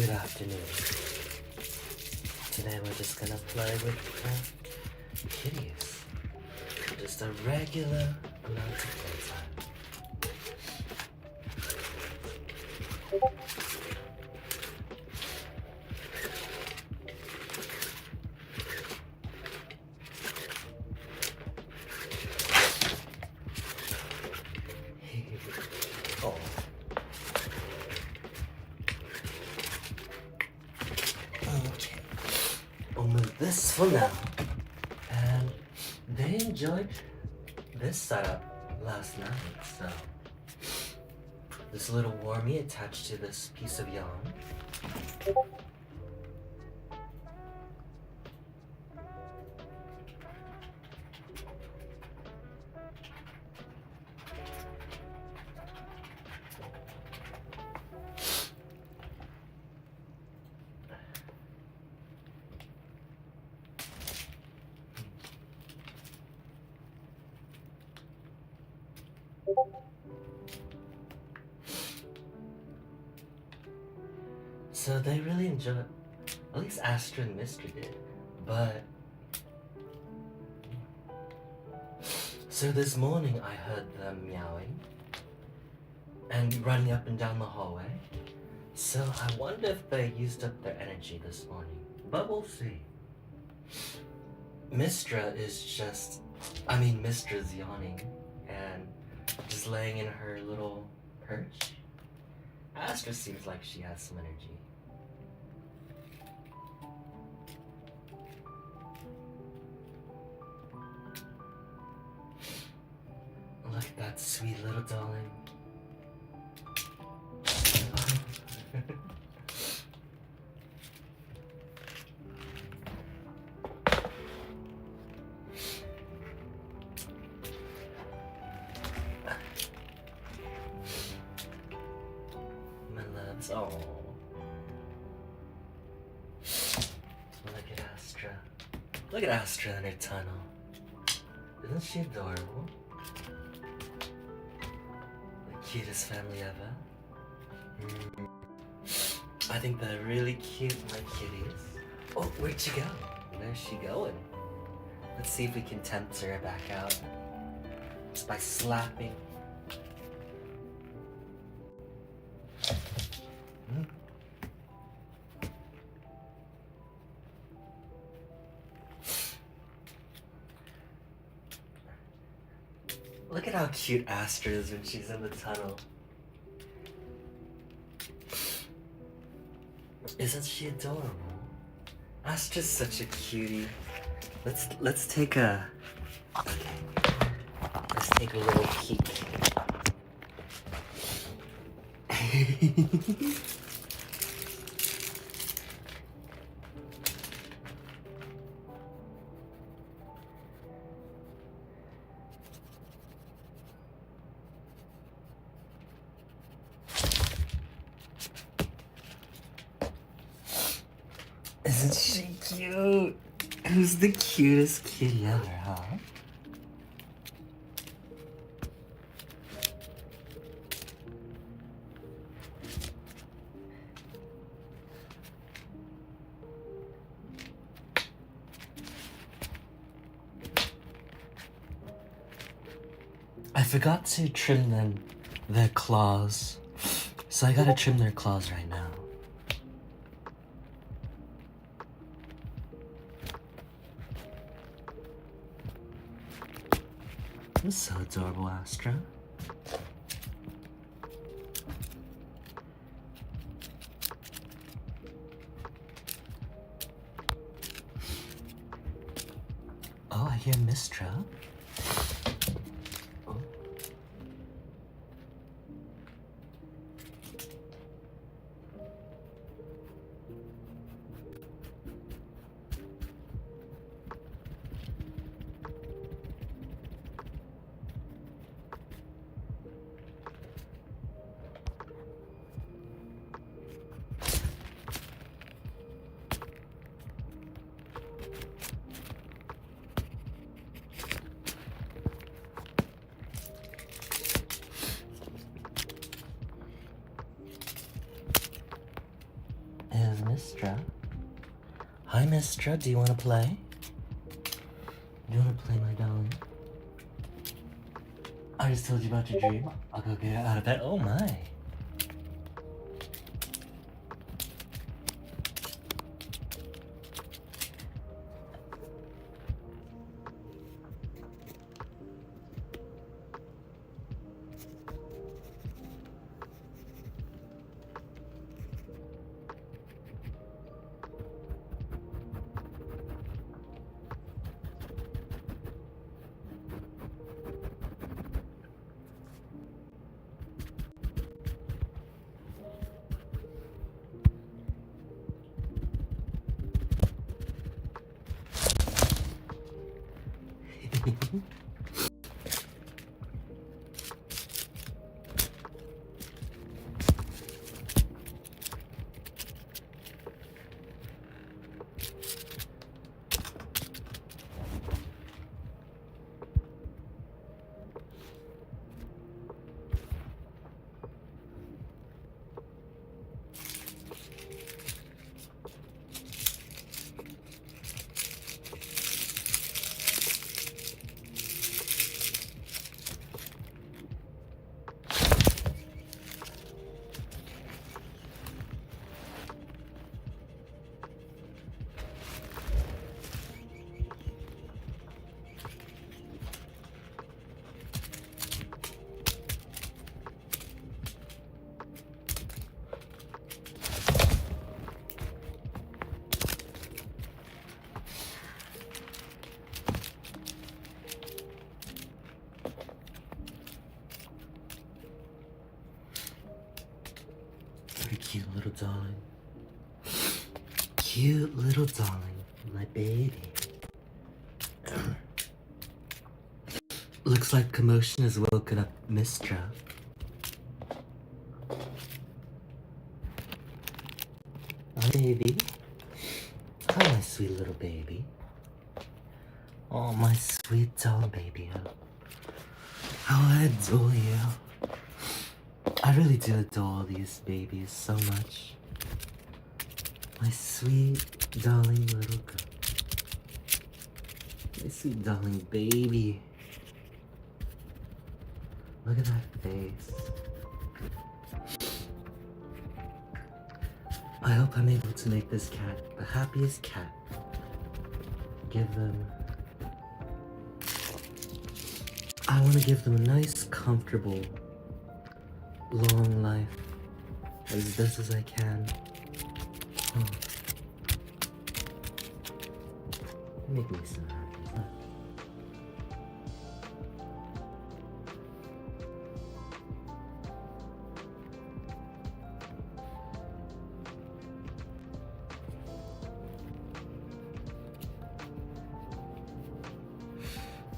Good afternoon. Today we're just gonna play with kitties. Just a regular amount of playtime. Oh. Okay. We'll move this for now. And they enjoyed this setup last night, so this little wormy attached to this piece of yarn. So they really enjoyed, at least Astra.Mystra did, but so this morning I heard them meowing and running up and down the hallway. So I wonder if they used up their energy this morning, but we'll see. Mystra is just, Mistra's yawning and just laying in her little perch. Astra seems like she has some energy. Look at that sweet little darling. My loves, oh. Look at Astra. Look at Astra in her tunnel. Isn't she adorable? Cutest family ever. I think they're really cute, my kitties. Oh, where'd she go? Where's she going? Let's see if we can tempt her back out. Just by slapping. Look at how cute Astra is when she's in the tunnel. Isn't she adorable? Astra's such a cutie. Let's take a little peek. Isn't she cute? Who's the cutest kitty ever, huh? I forgot to trim their claws, so I gotta trim their claws right now. You're so adorable, Astra. Oh, I hear Mystra. Oh. Mistra. Hi, Mistra. Do you want to play? Do you want to play, my darling? I just told you about your dream. I'll go get out of bed. Oh, my. Cute little darling. Cute little darling. My baby. Looks like commotion has woken up Mistra. Hi, baby. Hi, my sweet little baby. Oh, my sweet doll baby. How I adore you. I really do adore these babies so much. My sweet, darling little girl. My sweet, darling baby. Look at that face. I hope I'm able to make this cat the happiest cat. I want to give them a nice, comfortable, long life as best as I can. Oh. Make me so happy. Huh?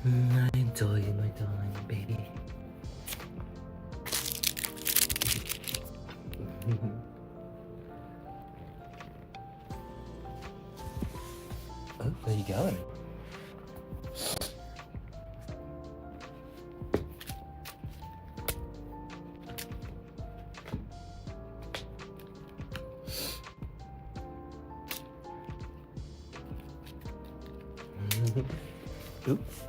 I adore you, my darling baby. Oh, where you going? Oops.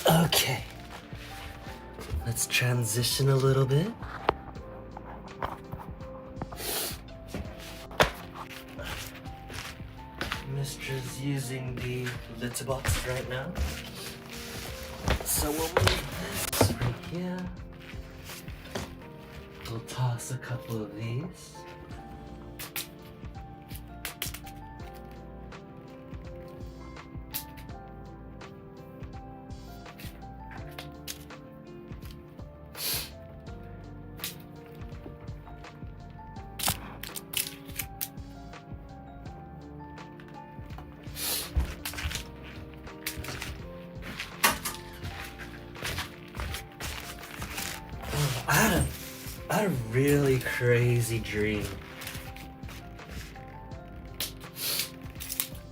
Okay. Let's transition a little bit. Mistra's using the litter box right now. So we'll move this right here. We'll toss a couple of these. I had a really crazy dream.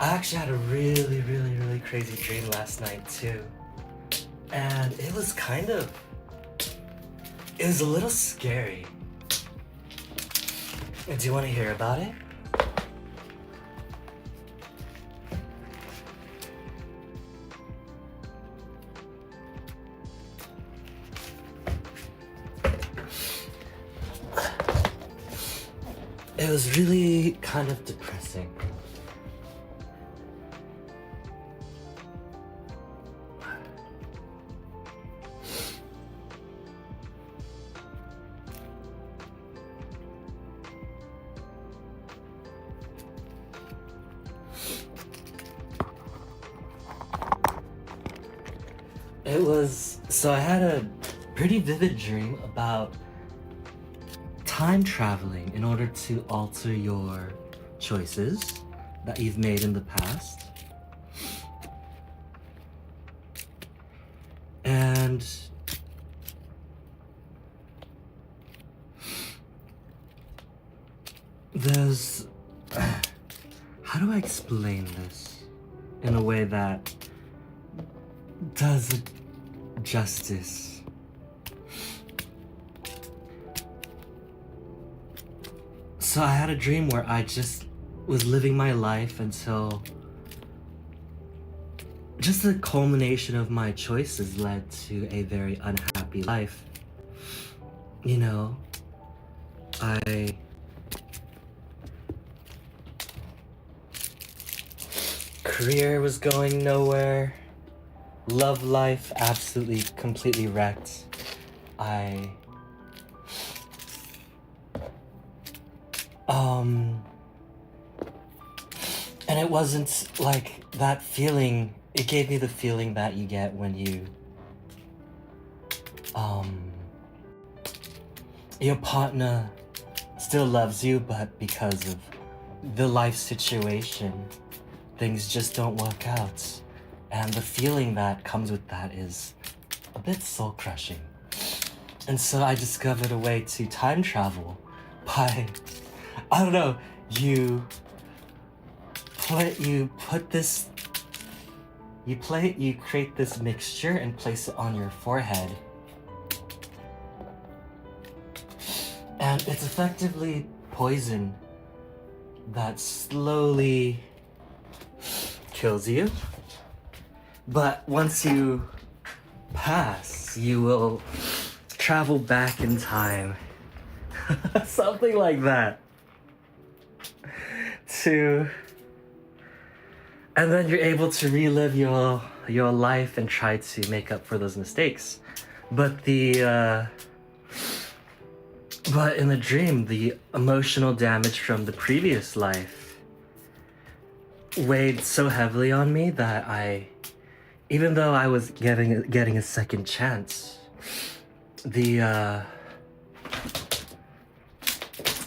I actually had a really crazy dream last night too. And it was a little scary. Do you want to hear about it? it was really kind of depressing. So I had a pretty vivid dream about time traveling in order to alter your choices that you've made in the past. And there's... How do I explain this in a way that does it justice? So I had a dream where I just was living my life until just the culmination of my choices led to a very unhappy life. You know, career was going nowhere. Love life absolutely completely wrecked. And it wasn't like that feeling. It gave me the feeling that you get when your partner still loves you, but because of the life situation, things just don't work out. And the feeling that comes with that is a bit soul-crushing. And so I discovered a way to time travel by, I don't know, you create this mixture and place it on your forehead. And it's effectively poison that slowly kills you. But once you pass, you will travel back in time. Something like that. And then you're able to relive your life and try to make up for those mistakes. But but in the dream, the emotional damage from the previous life weighed so heavily on me that even though I was getting a second chance,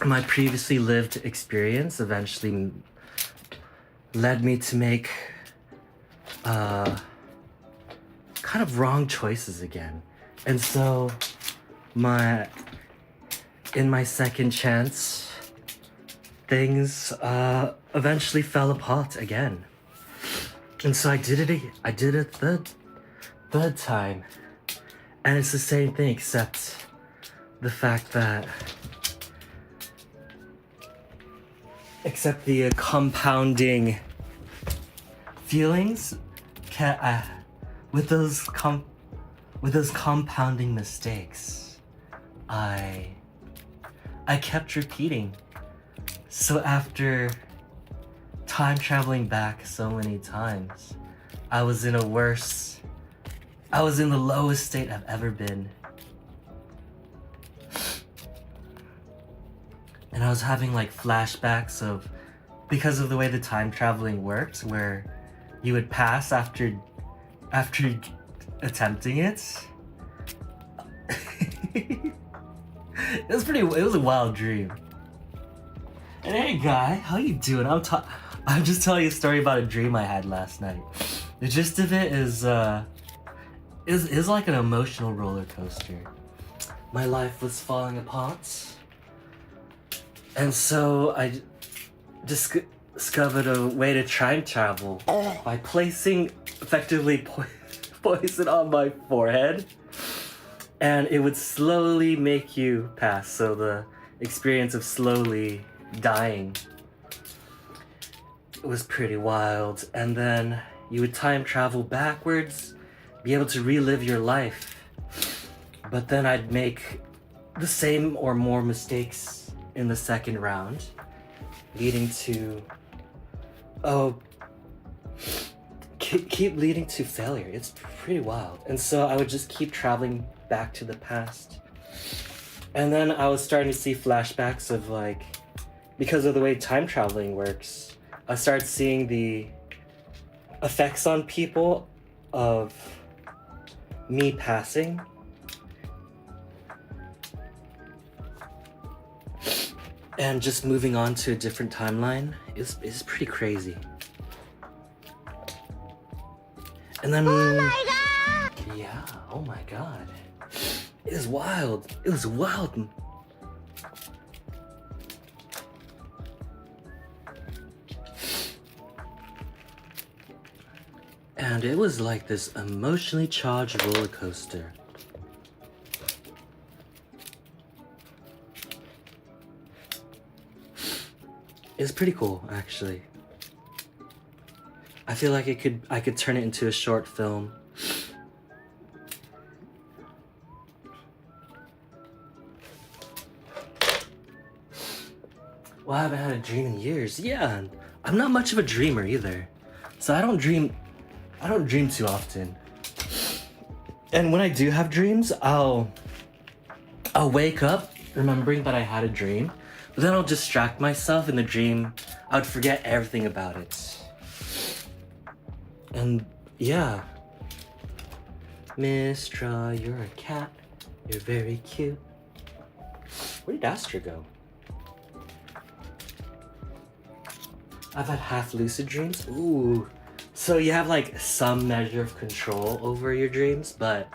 my previously lived experience eventually led me to make kind of wrong choices again. And so in my second chance, things eventually fell apart again. And so I did it third time. And it's the same thing, except the fact that the compounding feelings with those compounding mistakes, I kept repeating. So after time traveling back so many times, I was in the lowest state I've ever been. And I was having like flashbacks because of the way the time traveling worked, where you would pass after attempting it. It was a wild dream. And hey guy, how you doing? I'm just telling you a story about a dream I had last night. The gist of it is like an emotional roller coaster. My life was falling apart. And so I discovered a way to time travel by placing effectively poison on my forehead, and it would slowly make you pass. So the experience of slowly dying, it was pretty wild. And then you would time travel backwards, be able to relive your life, but then I'd make the same or more mistakes in the second round, leading to keep leading to failure. It's pretty wild. And so I would just keep traveling back to the past. And then I was starting to see flashbacks of like, because of the way time traveling works, I started seeing the effects on people of me passing. And just moving on to a different timeline is pretty crazy. And then... Oh my god! Yeah, oh my god. It was wild. It was wild. And it was like this emotionally charged roller coaster. It's pretty cool, actually. I feel like I could turn it into a short film. Well, I haven't had a dream in years. Yeah, I'm not much of a dreamer either. So I don't dream too often. And when I do have dreams, I'll wake up remembering that I had a dream, but then I'll distract myself in the dream. I would forget everything about it. And yeah. Mystra, you're a cat. You're very cute. Where did Astra go? I've had half lucid dreams. Ooh. So you have like some measure of control over your dreams, but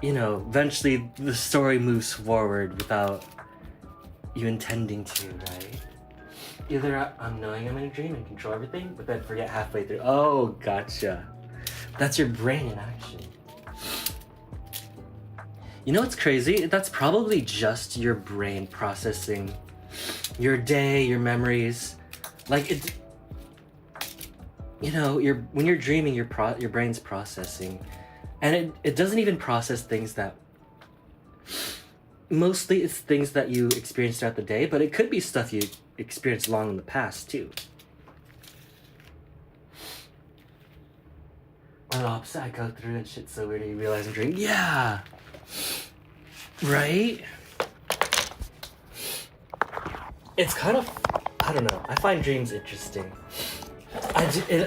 you know, eventually the story moves forward without you intending to, right? Either I'm knowing I'm in a dream and control everything, but then forget halfway through. Oh, gotcha. That's your brain in action. You know what's crazy? That's probably just your brain processing your day, your memories. Like it, you know, when you're dreaming, your brain's processing, and it doesn't even process things that. Mostly, it's things that you experience throughout the day, but it could be stuff you experienced long in the past too. Or the opposite, I go through and shit's so weird, you realize I'm dreaming. Yeah, right. It's kind of, I don't know. I find dreams interesting.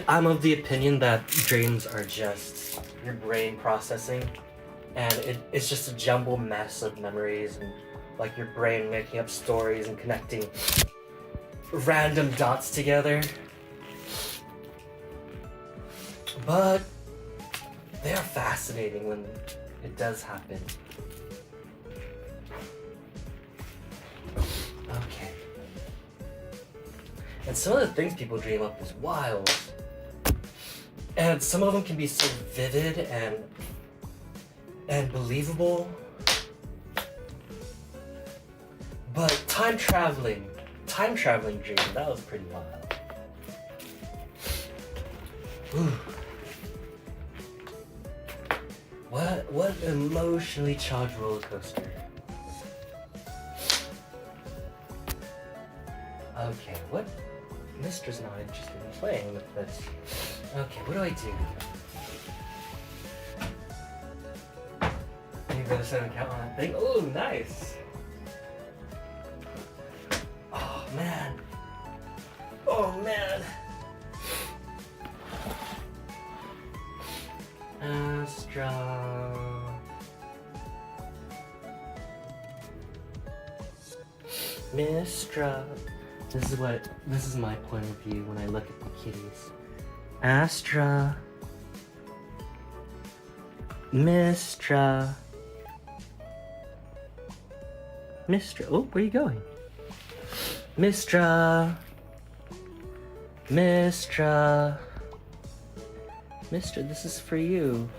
I'm of the opinion that dreams are just your brain processing, and it's just a jumbled mess of memories and like your brain making up stories and connecting random dots together. But they are fascinating when it does happen. Okay. And some of the things people dream up is wild. And some of them can be so vivid and believable. But time traveling dream, that was pretty wild. Ooh. What emotionally charged roller coaster. Okay, what? Mistra's not interested in playing with this. Okay, what do I do? You gotta set an account on that thing. Oh, nice. Oh man. Oh man. Astra.Mystra. This is my point of view when I look at the kitties. Astra.Mystra. Mystra. Oh, where are you going? Mystra. Mystra. Mystra, this is for you.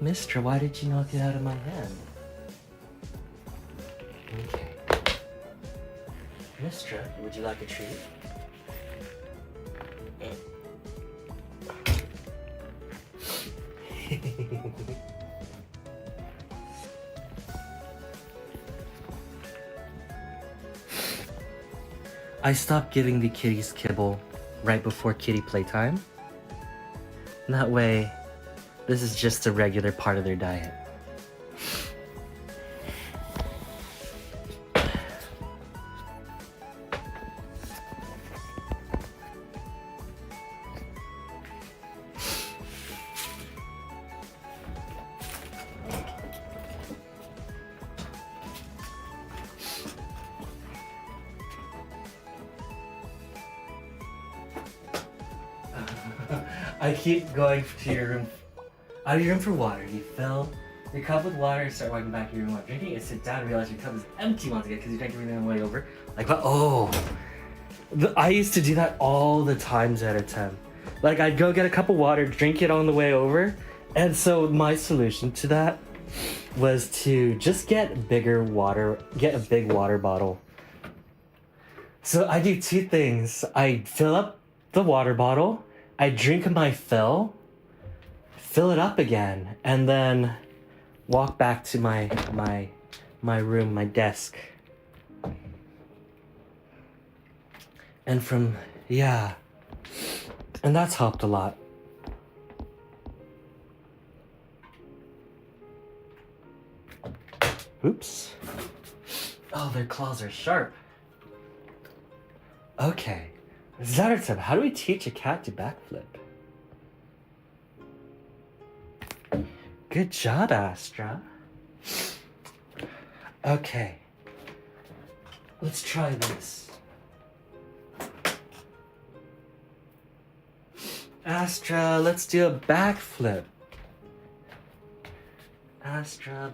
Mystra, why did you knock it out of my hand? Okay. Mystra, would you like a treat? I stopped giving the kitties kibble right before kitty playtime. That way, this is just a regular part of their diet. I keep going to your room, out of your room for water. You fill your cup with water, start walking back to your room while drinking, and sit down and realize your cup is empty once again because you drank everything on the way over. Like, oh. I used to do that all the times at a time. Like, I'd go get a cup of water, drink it on the way over, and so my solution to that was to just get a big water bottle. So I do two things. I fill up the water bottle, I drink my fill it up again, and then walk back to my room, my desk. And and that's helped a lot. Oops. Oh, their claws are sharp. Okay. Zartub, how do we teach a cat to backflip? Good job, Astra. Okay. Let's try this. Astra, let's do a backflip. Astra.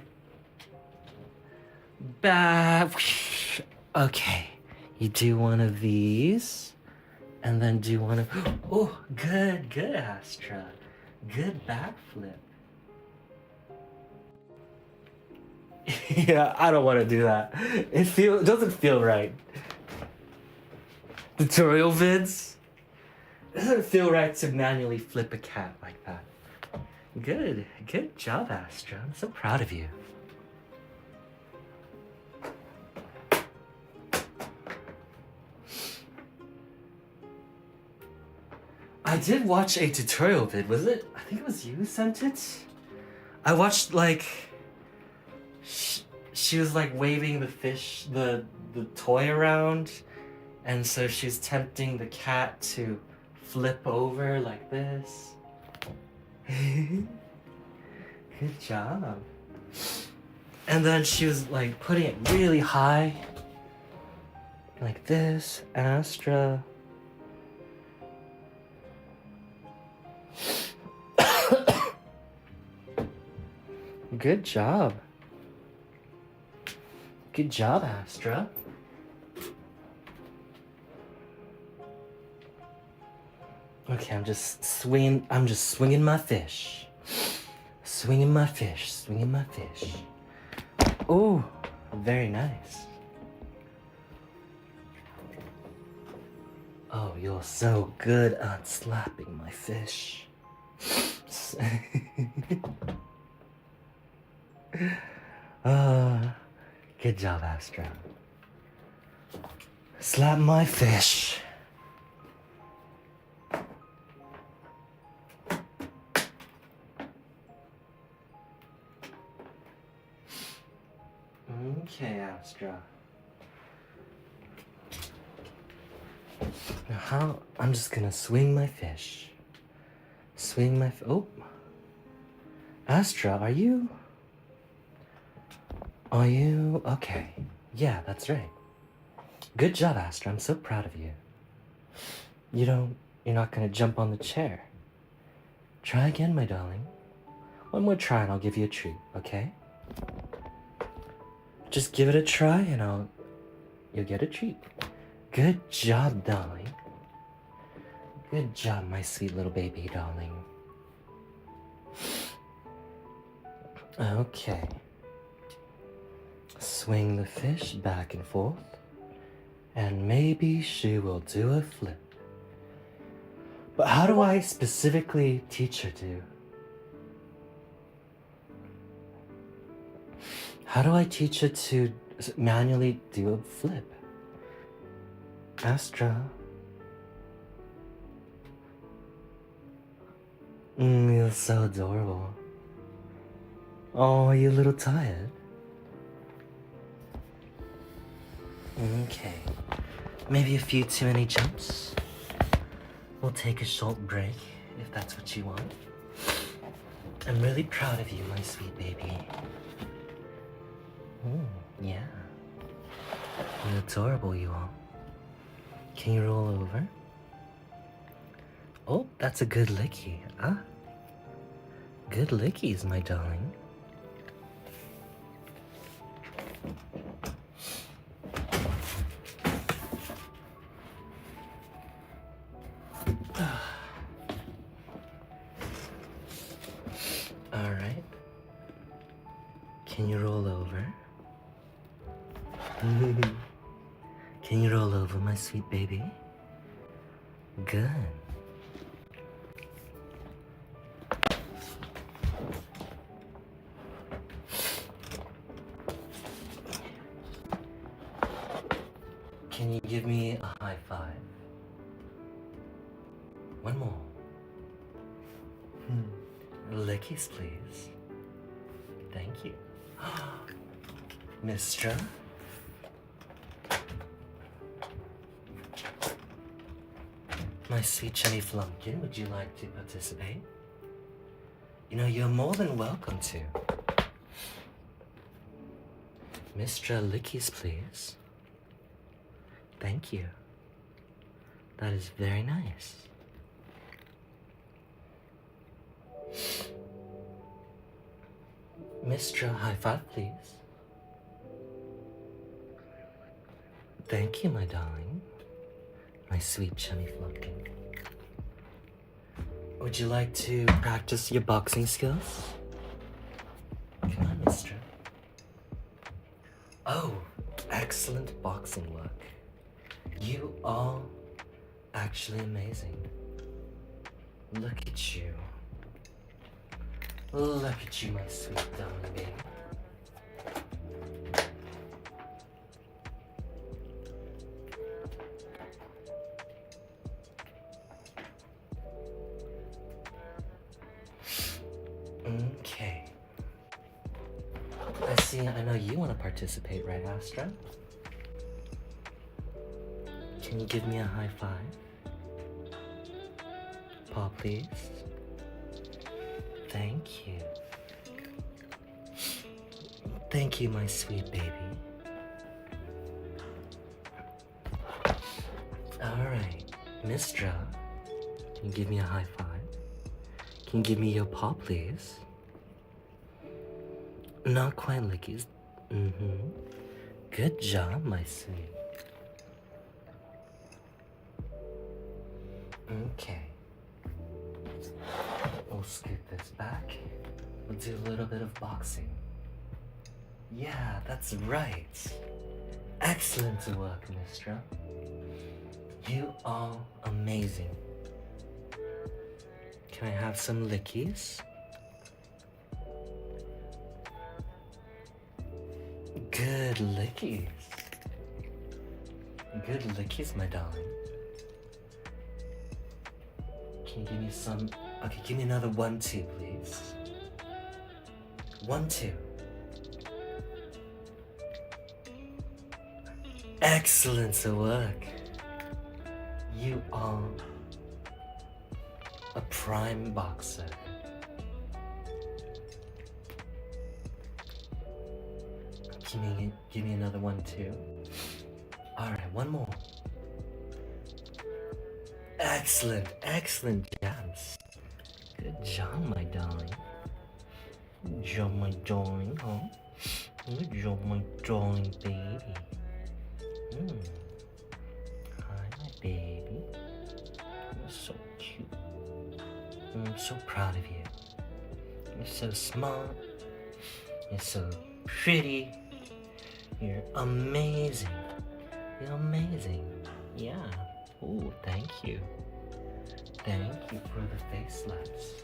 Okay. You do one of these. And then do one of... Oh, good, Astra. Good backflip. Yeah, I don't want to do that. It doesn't feel right. Tutorial vids? It doesn't feel right to manually flip a cat like that. Good job, Astra. I'm so proud of you. I did watch a tutorial vid, was it? I think it was you who sent it? I watched, like... She was, like, waving the fish, the toy around. And so she's tempting the cat to flip over like this. Good job. And then she was, like, putting it really high. Like this, Astra. Good job. Good job, Astra. Okay, I'm just swinging my fish. Swinging my fish. Oh, very nice. Oh, you're so good at slapping my fish. Good job, Astra. Slap my fish. Okay, Astra. Now I'm just gonna swing my fish. Oh. Astra, are you okay? Yeah, that's right. Good job, Astra. I'm so proud of you. You're not gonna jump on the chair. Try again, my darling. One more try and I'll give you a treat, okay? Just give it a try and you'll get a treat. Good job, darling. Good job, my sweet little baby darling. Okay. Swing the fish back and forth, and maybe she will do a flip. But how do I specifically teach her to? How do I teach her to manually do a flip? Astra. You're so adorable. Oh, are you a little tired? Okay. Maybe a few too many jumps? We'll take a short break, if that's what you want. I'm really proud of you, my sweet baby. Yeah. You're adorable, you are. Can you roll over? Oh, that's a good licky, huh? Good lickies, my darling. All right. Can you roll over? Can you roll over, my sweet baby? Good. Can you give me a high five? One more. Lickies, please. Thank you. Mystra? My sweet Jenny Flumpkin, would you like to participate? You know, you're more than welcome to. Mystra, lickies, please. Thank you. That is very nice. Mystra, high five, please. Thank you, my darling. My sweet chummy Flumpkin. Would you like to practice your boxing skills? Come on, Mystra. Oh, excellent boxing work. You are actually amazing. Look at you. Look at you, my sweet darling baby. Okay. I know you want to participate, right, Astra? Can you give me a high five? Paw, please. Thank you. Thank you, my sweet baby. Alright, Mystra, can you give me a high five? Can you give me your paw, please? Not quite lickies. Good job, my sweet. Okay. We'll scoot this back. We'll do a little bit of boxing. Yeah, that's right. Excellent work, Mystra. You are amazing. Can I have some lickies? Good lickies. Good lickies, my darling. Can you give me some? Okay, give me another 1-2, please. 1-2. Excellent work. You are a prime boxer. Give me another 1-2. All right, one more. Excellent jabs. Good job, my darling. Good job, my darling, huh? Good job, my darling baby. Hi, my baby. You're so cute. I'm so proud of you. You're so smart. You're so pretty. You're amazing. You're amazing. Yeah. Oh, thank you. Thank you for the face slaps.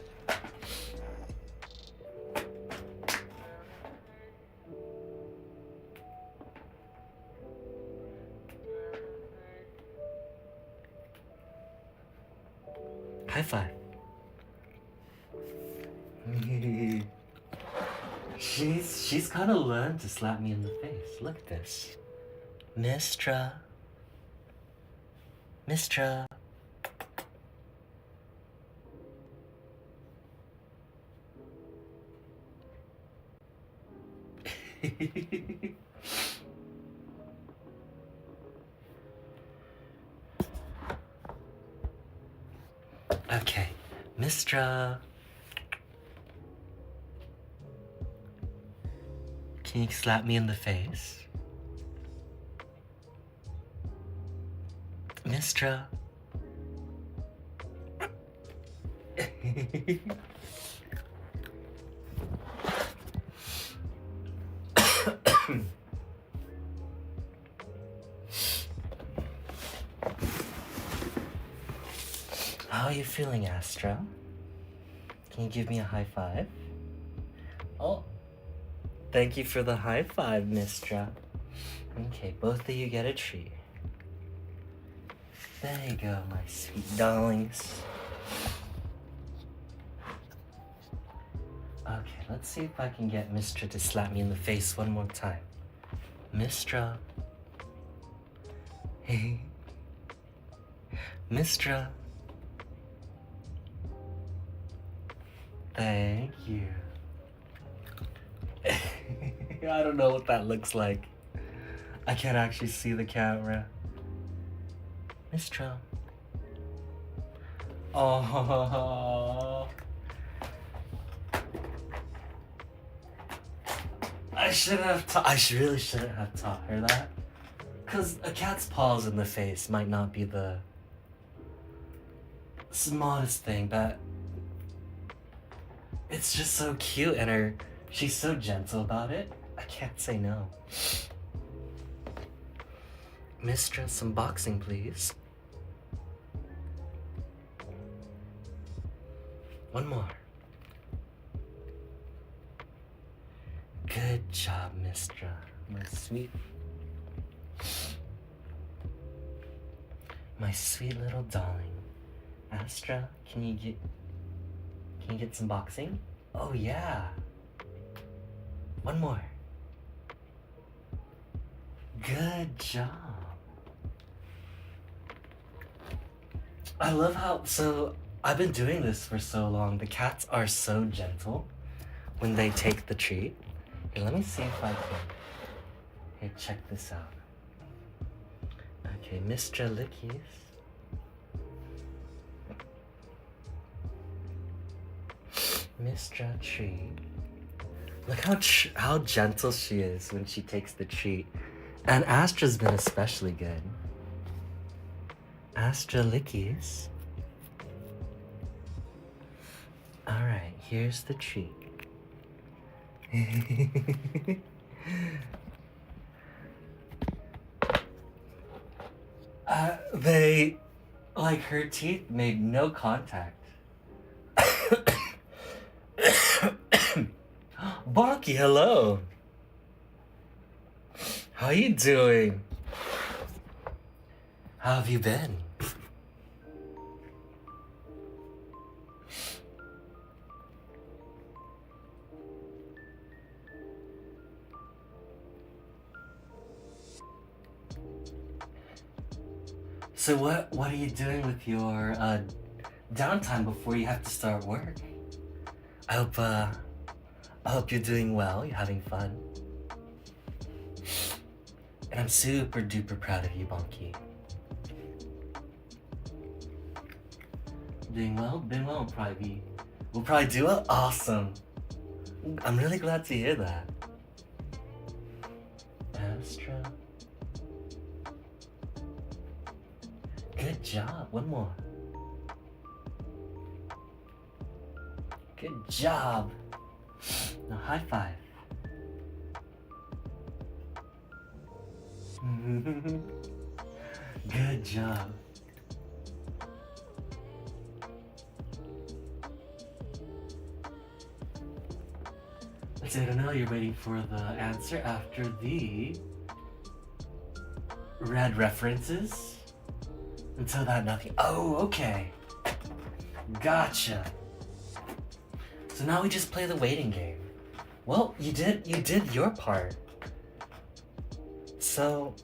High five. She's kind of learned to slap me in the face. Look at this. Mystra. Mystra. Okay, Mystra. Can you slap me in the face? Mystra. How are you feeling, Astra? Can you give me a high five? Oh, thank you for the high five, Mystra. Okay, both of you get a treat. There you go, my sweet darlings. Okay, let's see if I can get Mystra to slap me in the face one more time. Mystra. Hey. Mystra. Thank you. I don't know what that looks like. I can't actually see the camera. Mystra. Oh. I really shouldn't have taught her that. Cause a cat's paws in the face might not be the smartest thing, but it's just so cute and she's so gentle about it. I can't say no. Mystra, some boxing, please. One more. Good job, Mystra. My sweet little darling. Astra, can you get some boxing? Oh yeah. One more. Good job. I love how, I've been doing this for so long. The cats are so gentle when they take the treat. Here, let me see if I can. Here, check this out. Okay, Mr. Lickies. Mr. Treat. Look how gentle she is when she takes the treat. And Astra's been especially good. Astra Lickies. Alright, here's the treat. Her teeth made no contact. Bonky, hello. How you doing? How have you been? So what are you doing with your downtime before you have to start work? I hope you're doing well, you're having fun. And I'm super duper proud of you, Bonky. Doing well? Been well, we'll probably do it? Awesome. I'm really glad to hear that. Astra. Good job. One more. Good job. Now high five. Good job. So I don't know, you're waiting for the answer after the red references? Until that nothing. Oh, okay. Gotcha. So now we just play the waiting game. Well, you did your part. So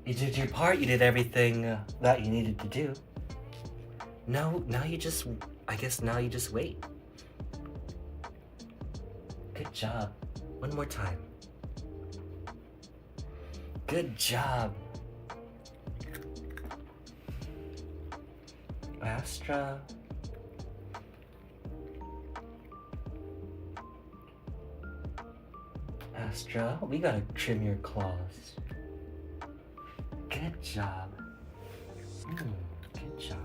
you did your part, you did everything that you needed to do. Now you just, I guess now you just wait. Good job. One more time. Good job. Astra. Astra, we gotta trim your claws. Good job. Good job.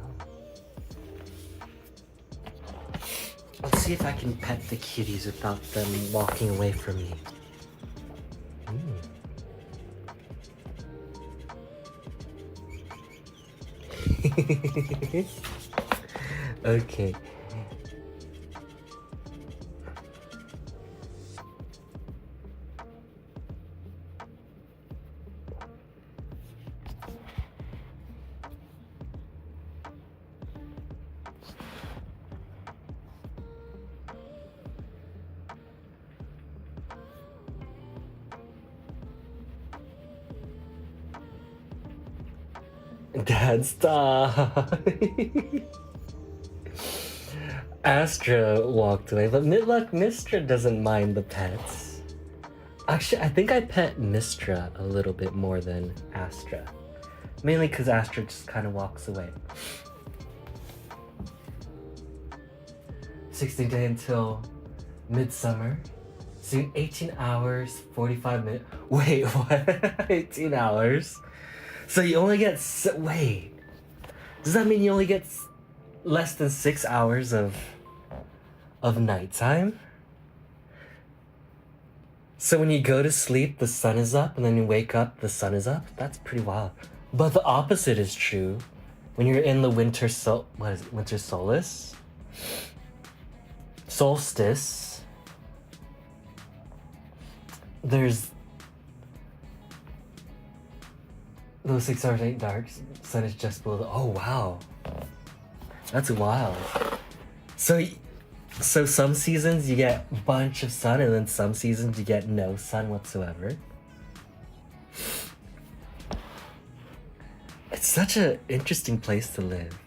Let's see if I can pet the kitties without them walking away from me. Okay. Dad, stop. Astra walked away, but Astra.Mystra doesn't mind the pets. Actually, I think I pet Mystra a little bit more than Astra. Mainly because Astra just kind of walks away. 16th day until midsummer. Soon 18 hours, 45 minutes. Wait, what? 18 hours? So you only get, wait. Does that mean you only get less than 6 hours of nighttime? So when you go to sleep, the sun is up, and then you wake up, the sun is up? That's pretty wild. But the opposite is true. When you're in the winter winter solace? Solstice. There's those 6 hours ain't dark. Sun is just below the. Oh wow, that's wild. So some seasons you get a bunch of sun, and then some seasons you get no sun whatsoever. It's such an interesting place to live.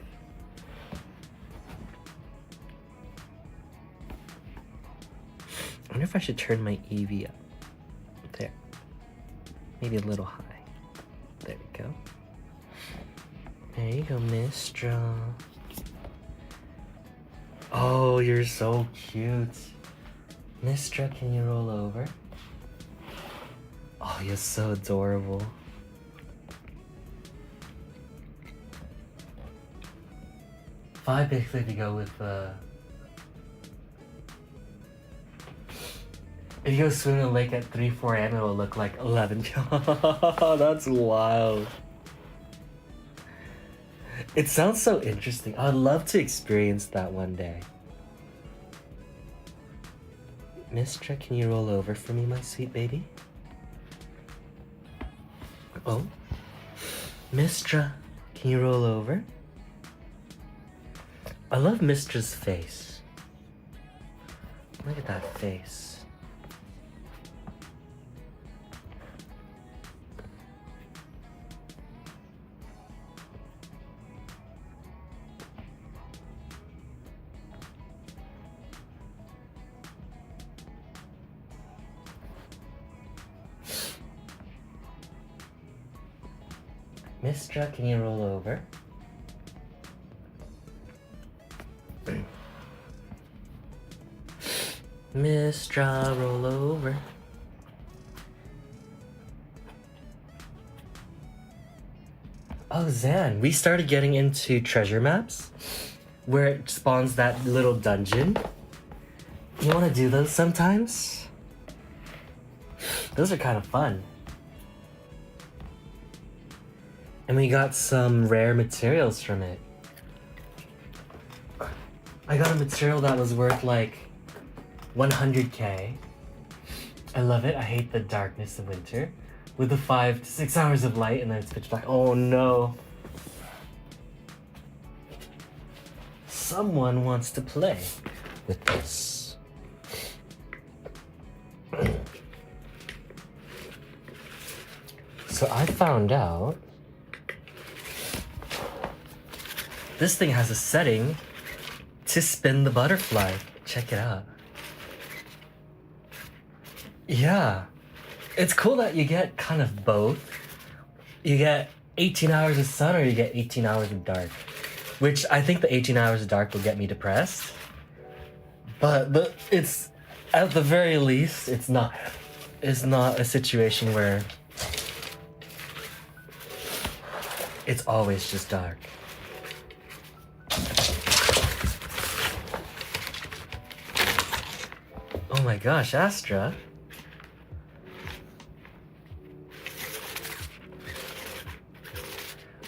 I wonder if I should turn my EV up. There. Maybe a little high. There we go. There you go, Mystra. Oh, you're so cute. Mystra, can you roll over? Oh, you're so adorable. Five basically to go with if you go swim in the lake at 3-4 a.m. it will look like 11. That's wild. It sounds so interesting. I'd love to experience that one day. Mystra, can you roll over for me, my sweet baby? Oh. Mystra, can you roll over? I love Mystra's face. Look at that face. Mystra, can you roll over? Mystra, roll over. Oh, Zan, we started getting into treasure maps where it spawns that little dungeon. You want to do those sometimes? Those are kind of fun. And we got some rare materials from it. I got a material that was worth like 100k. I love it. I hate the darkness of winter. with the 5 to 6 hours of light, and then it's pitch black. Oh no. Someone wants to play with this. So I found out this thing has a setting to spin the butterfly. Check it out. Yeah. It's cool that you get kind of both. You get 18 hours of sun or you get 18 hours of dark. Which I think the 18 hours of dark will get me depressed. But it's, at the very least, it's not a situation where it's always just dark. Oh my gosh, Astra.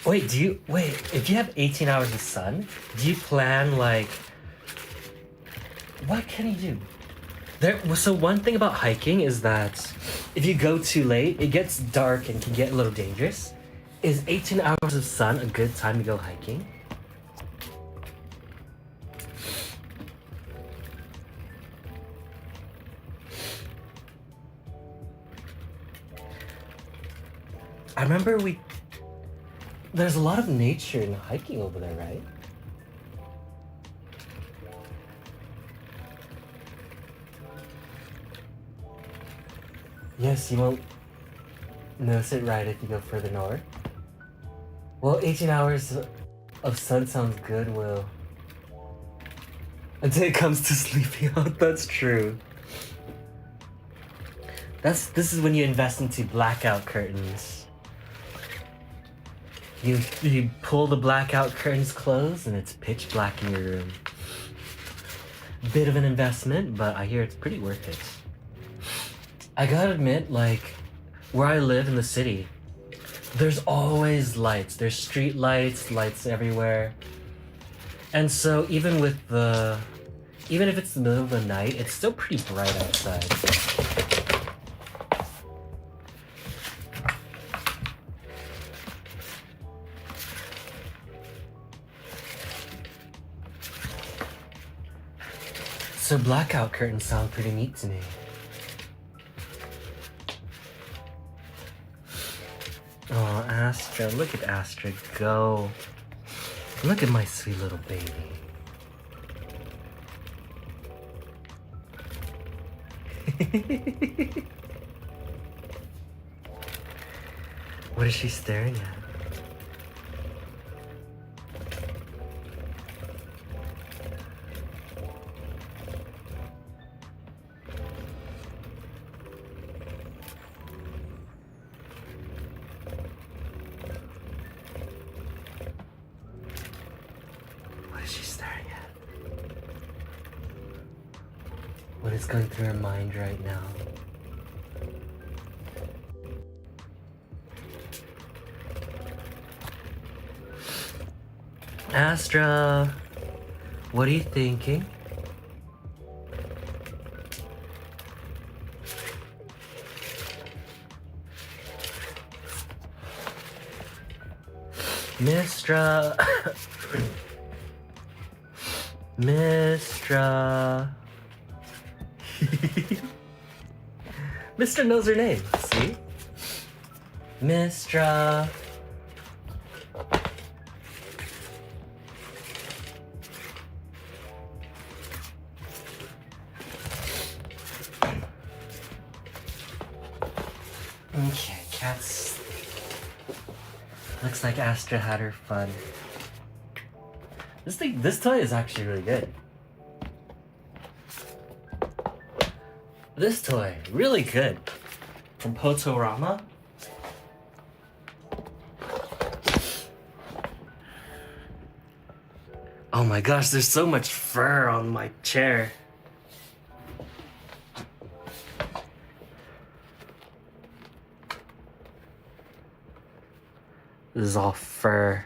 Wait, if you have 18 hours of sun, do you plan like, what can you do? So one thing about hiking is that if you go too late, it gets dark and can get a little dangerous. Is 18 hours of sun a good time to go hiking? I remember there's a lot of nature and hiking over there, right? Yes, you won't notice it right if you go further north. Well, 18 hours of sun sounds good, Will. Until it comes to sleeping out, that's true. This is when you invest into blackout curtains. You pull the blackout curtains closed and it's pitch black in your room. Bit of an investment, but I hear it's pretty worth it. I gotta admit, like, where I live in the city, there's always lights. There's street lights everywhere. And so even if it's the middle of the night, it's still pretty bright outside. So blackout curtains sound pretty neat to me. Oh, Astra, look at Astra go. Look at my sweet little baby. What is she staring at? What is going through her mind right now? Astra, what are you thinking? Mystra. Mystra. Mystra knows her name, see? Mystra. Okay, cats. Looks like Astra had her fun. This toy is actually really good. This toy, really good. From Potorama. Oh my gosh, there's so much fur on my chair. This is all fur.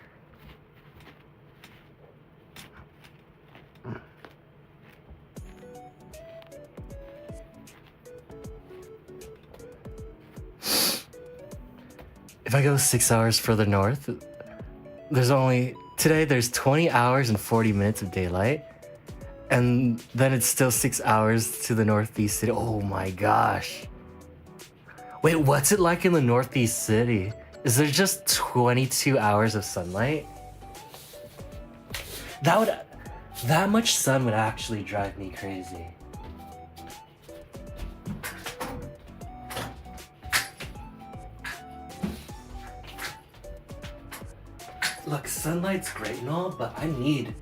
If I go 6 hours further north, there's 20 hours and 40 minutes of daylight. And then it's still 6 hours to the northeast city. Oh my gosh. Wait, what's it like in the northeast city? Is there just 22 hours of sunlight? That much sun would actually drive me crazy. Look, sunlight's great and all, but I need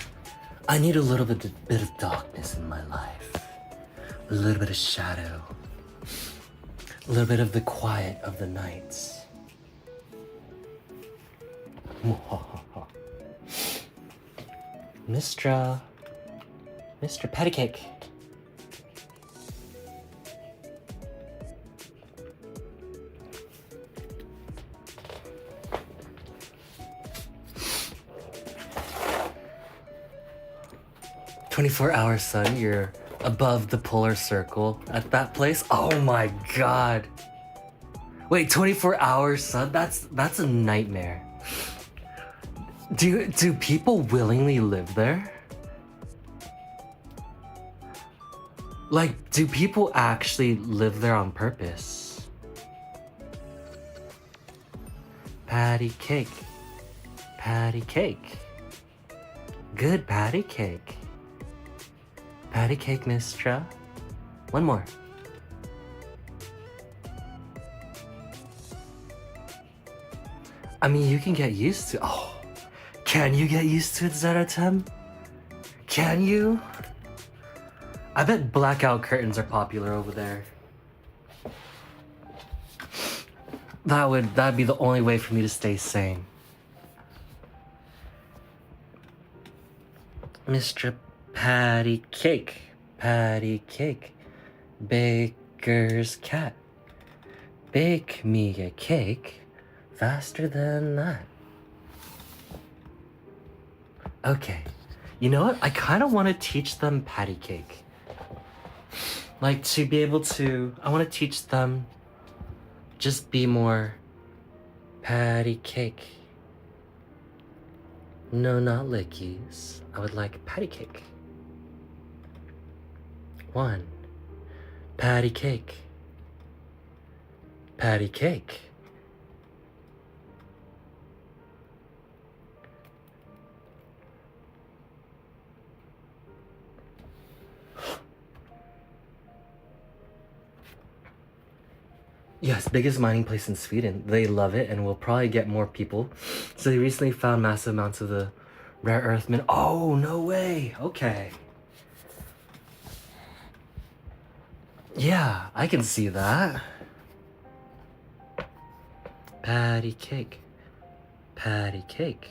a little bit of darkness in my life. A little bit of shadow. A little bit of the quiet of the nights. Mr. Pattycake. "24-hour sun, you're above the polar circle at that place." Oh my god. Wait, 24-hour sun? That's a nightmare. Do people willingly live there? Like, do people actually live there on purpose? Patty cake. Patty cake. Good patty cake. Patty cake, Mystra. One more. I mean, you can get used to. Oh, can you get used to it, Zeratem? Can you? I bet blackout curtains are popular over there. That'd be the only way for me to stay sane. Mr. Patty cake. Patty cake. Baker's cat. Bake me a cake faster than that. Okay. You know what? I kind of want to teach them patty cake. Like, to be able to... I want to teach them... just be more... patty cake. No, not lickies. I would like patty cake. 1. Patty cake. Patty cake. Yes, biggest mining place in Sweden. They love it and will probably get more people. So they recently found massive amounts of the rare earth mineral. Oh, no way. Okay. Yeah, I can see that. Patty cake. Patty cake.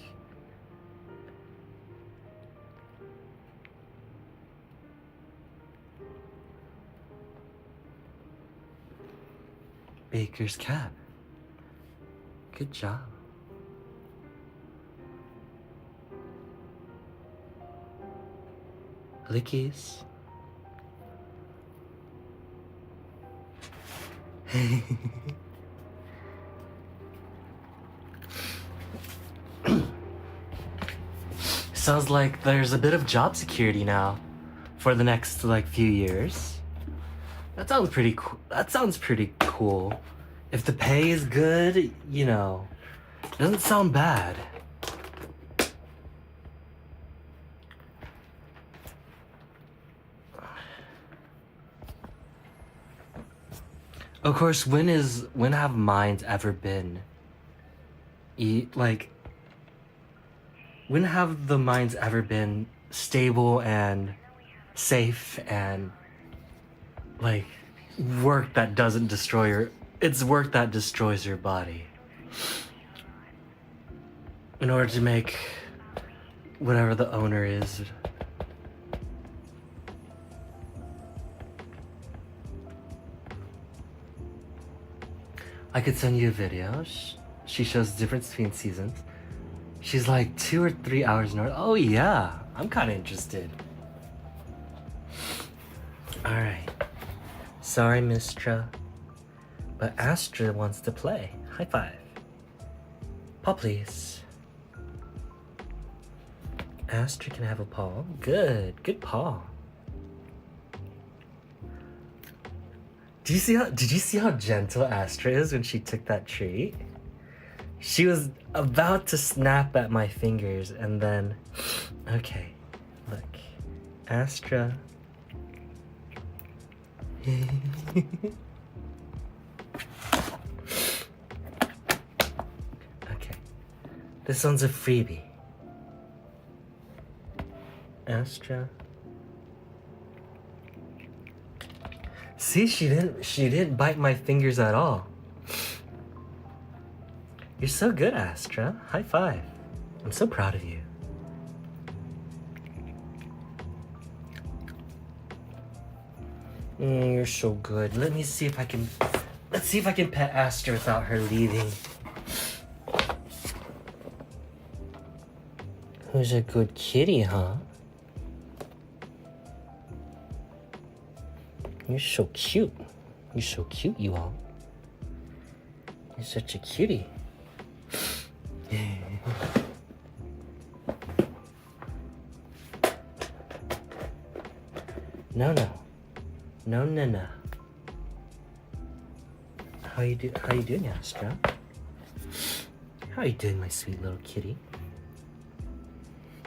Baker's cat. Good job. Lickies. Sounds like there's a bit of job security now for the next few years. That sounds pretty cool. That sounds pretty cool. If the pay is good, you know, it doesn't sound bad. Of course, when have mines ever been when have the mines ever been stable and safe and work that doesn't destroy it's work that destroys your body in order to make whatever the owner is. I could send you a video. She shows the difference between seasons. She's like 2 or 3 hours north. Oh yeah, I'm kind of interested. All right. Sorry, Mystra, but Astra wants to play. High five. Paw, please. Astra can have a paw. Good. Good paw. Did you see how gentle Astra is when she took that treat? She was about to snap at my fingers and then... Okay, look. Astra. Okay. This one's a freebie. Astra. See, she didn't bite my fingers at all. You're so good, Astra. High five. I'm so proud of you. You're so good. Let's see if I can pet Astra without her leaving. Who's a good kitty, huh? You're so cute. You're so cute, you all. You're such a cutie. No. How you doing, Astra? How you doing, my sweet little kitty?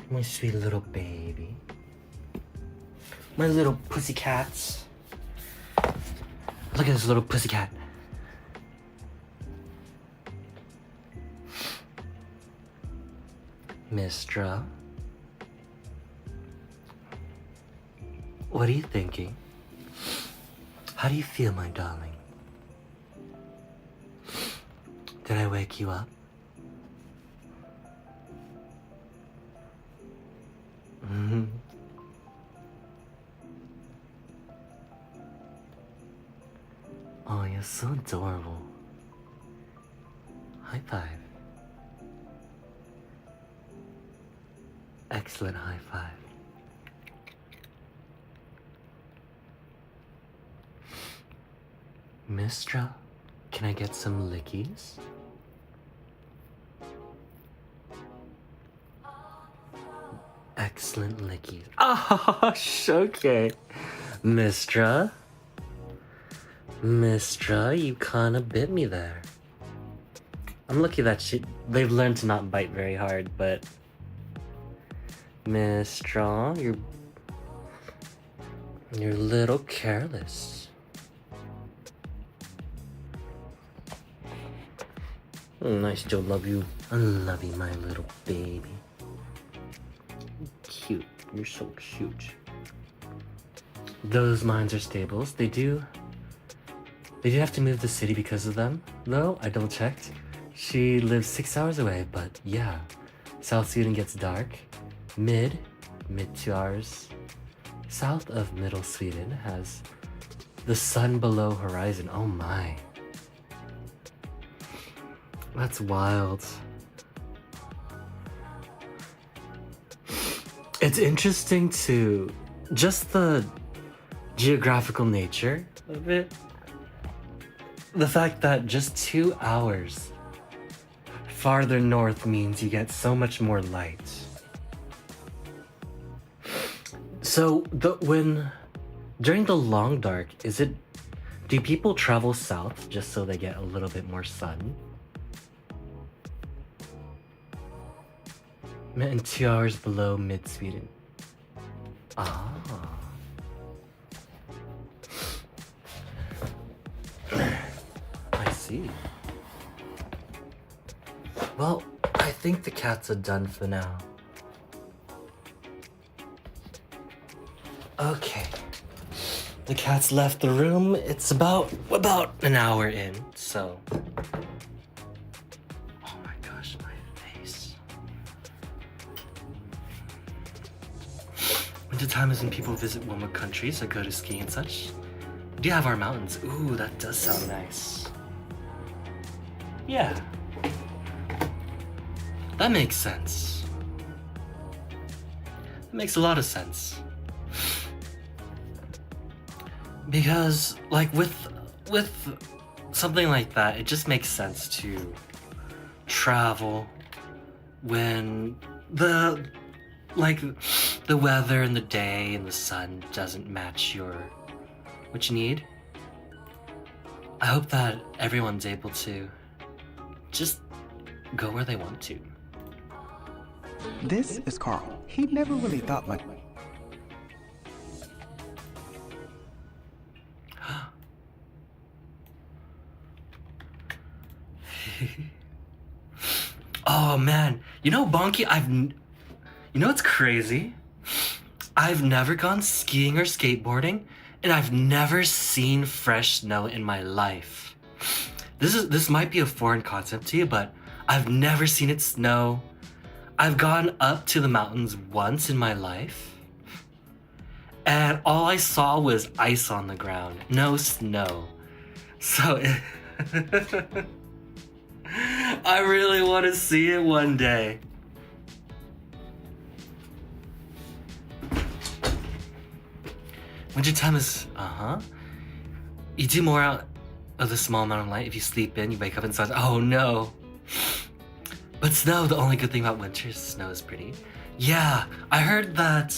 My sweet little baby. My little pussycats. Look at this little pussycat. Mystra. What are you thinking? How do you feel, my darling? Did I wake you up? Oh, you're so adorable. High five. Excellent high five. Mystra, can I get some lickies? Excellent lickies. Oh, okay. Mystra, you kinda bit me there. I'm lucky that they've learned to not bite very hard, but Mystra, you're a little careless. I still love you. I love you, my little baby. Cute. You're so cute. Those mines are stables. They do have to move the city because of them, though. I double checked. She lives 6 hours away, but yeah. South Sweden gets dark. Mid 2 hours. South of Middle Sweden has the sun below horizon. Oh my. That's wild. It's interesting to just the geographical nature of it. The fact that just 2 hours farther north means you get so much more light. So during the long dark, do people travel south just so they get a little bit more sun? And 2 hours below mid Sweden. Ah. I see. Well, I think the cats are done for now. Okay. The cats left the room. It's about an hour in, so. Oh my gosh, my face. Winter time is when people visit warmer countries or go to skiing and such. We do have our mountains. Ooh, that does sound nice. Yeah. That makes sense. That makes a lot of sense. Because, like, with something like that, it just makes sense to travel when the weather and the day and the sun doesn't match what you need. I hope that everyone's able to just go where they want to. This is Carl. He never really thought much. Oh man, you know Bonky, you know what's crazy? I've never gone skiing or skateboarding, and I've never seen fresh snow in my life. This might be a foreign concept to you, but I've never seen it snow. I've gone up to the mountains once in my life, and all I saw was ice on the ground, no snow. So I really want to see it one day. Wintertime is, you do more out of the small amount of light. If you sleep in, you wake up and it's oh no. But snow, the only good thing about winter is snow is pretty. Yeah, I heard that,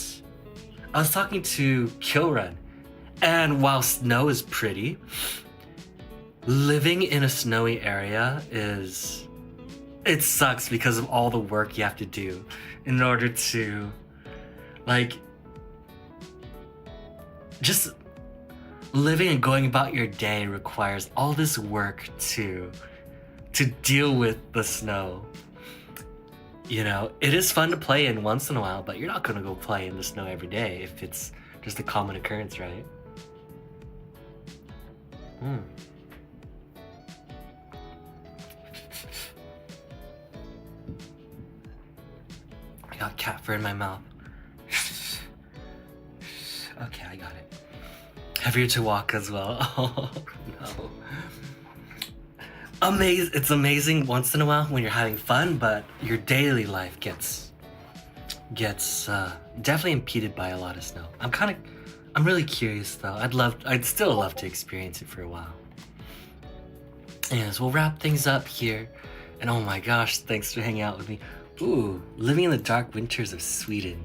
I was talking to Kilrun, and while snow is pretty, living in a snowy area it sucks because of all the work you have to do in order to, just living and going about your day requires all this work to deal with the snow. You know, it is fun to play in once in a while, but you're not gonna go play in the snow every day if it's just a common occurrence, right? I got cat fur in my mouth. Okay, I got it. Heavier to walk as well. Oh no. It's amazing once in a while when you're having fun, but your daily life gets definitely impeded by a lot of snow. I'm really curious though. I'd still love to experience it for a while. Anyways, we'll wrap things up here. And oh my gosh, thanks for hanging out with me. Ooh, living in the dark winters of Sweden.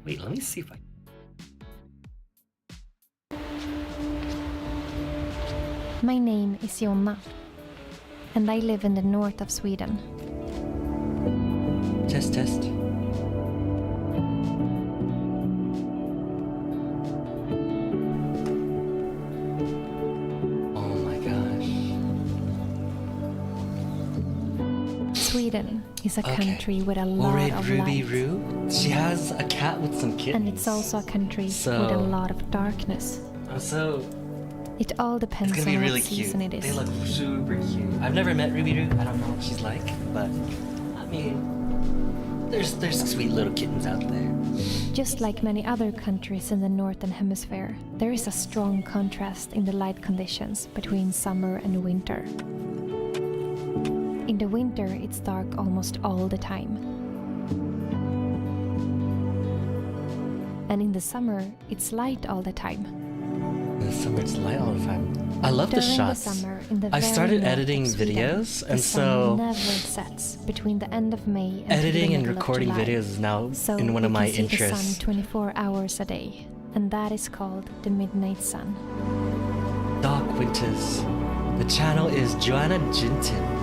Wait, let me see if I... My name is Jonna, and I live in the north of Sweden. Test. Oh my gosh. Sweden is a country with a lot of Ruby light. Roo. She has a cat with some kittens. And it's also a country with a lot of darkness. It all depends it's gonna be on really what cute. season it is. They look super cute. I've never met Ruby Roo. I don't know what she's like, but I mean, there's sweet little kittens out there. Just like many other countries in the northern hemisphere, there is a strong contrast in the light conditions between summer and winter. In the winter, it's dark almost all the time. And in the summer, it's light all the time. In the summer, it's light all the time. I love the shots. During the summer, in the I started very north editing of Sweden, videos, and the sun never sets between the end of May and editing the and middle recording of July. videos is now So in one of my you can see the interests. sun 24 hours a day, and that is called the midnight sun. Dark Winters. The channel is Joanna Jinton.